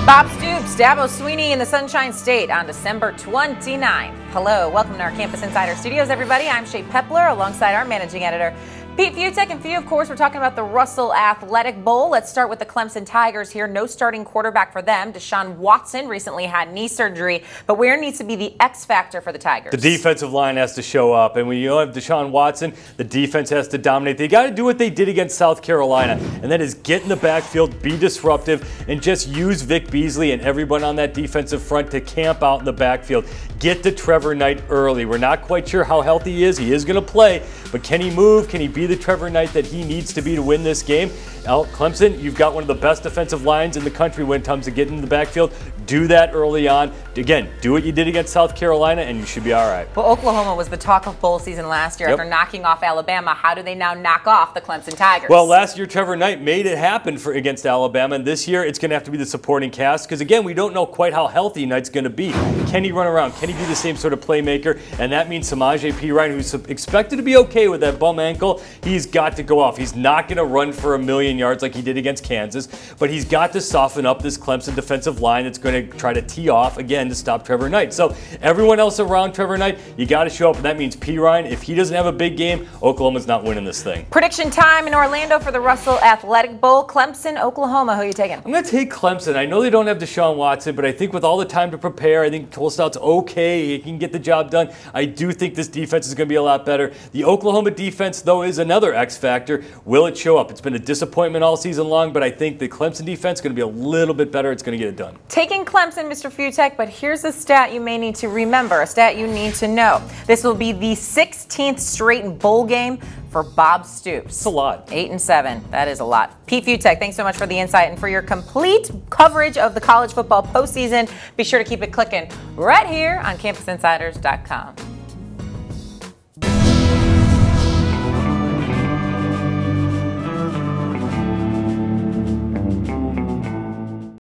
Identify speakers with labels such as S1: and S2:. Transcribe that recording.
S1: Bob Stoops, Dabo Swinney in the Sunshine State on December 29th. Hello, welcome to our Campus Insider Studios, everybody. I'm Shay Pepler alongside our managing editor, Pete Fiutek. And Fiu, of course, we're talking about the Russell Athletic Bowl. Let's start with the Clemson Tigers here. No starting quarterback for them. Deshaun Watson recently had knee surgery, but where needs to be the X factor for the Tigers?
S2: The defensive line has to show up, and when you have Deshaun Watson, the defense has to dominate. They got to do what they did against South Carolina, and that is get in the backfield, be disruptive, and just use Vic Beasley and everyone on that defensive front to camp out in the backfield. Get to Trevor Knight early. We're not quite sure how healthy he is. He is going to play, but can he move? Can he be the Trevor Knight that he needs to be to win this game? Clemson, you've got one of the best defensive lines in the country when it comes to getting in the backfield. Do that early on. Again, do what you did against South Carolina, and you should be all right.
S1: Well, Oklahoma was the talk of bowl season last year after knocking off Alabama. How do they now knock off the Clemson Tigers?
S2: Well, last year Trevor Knight made it happen against Alabama, and this year it's going to have to be the supporting cast because, again, we don't know quite how healthy Knight's going to be. Can he run around? Can he be the same sort of playmaker? And that means Samaje Perine, who's expected to be okay with that bum ankle, he's got to go off. He's not going to run for 1,000,000 yards like he did against Kansas, but he's got to soften up this Clemson defensive line that's going to try to tee off again to stop Trevor Knight. So everyone else around Trevor Knight, you got to show up, and that means Perine. If he doesn't have a big game, Oklahoma's not winning this thing.
S1: Prediction time in Orlando for the Russell Athletic Bowl. Clemson, Oklahoma. Who are you taking?
S2: I'm going to take Clemson. I know they don't have Deshaun Watson, but I think with all the time to prepare, I think Tolstout's okay. He can get the job done. I do think this defense is going to be a lot better. The Oklahoma defense, though, is another X factor. Will it show up? It's been a disappointment all season long, but I think the Clemson defense is going to be a little bit better. It's going to get it done.
S1: Taking Clemson, Mr. Fiutek, but here's a stat you may need to remember, a stat you need to know. This will be the 16th straight bowl game for Bob Stoops.
S2: It's a lot.
S1: 8-7. That is a lot. Pete Fiutek, thanks so much for the insight and for your complete coverage of the college football postseason. Be sure to keep it clicking right here on CampusInsiders.com.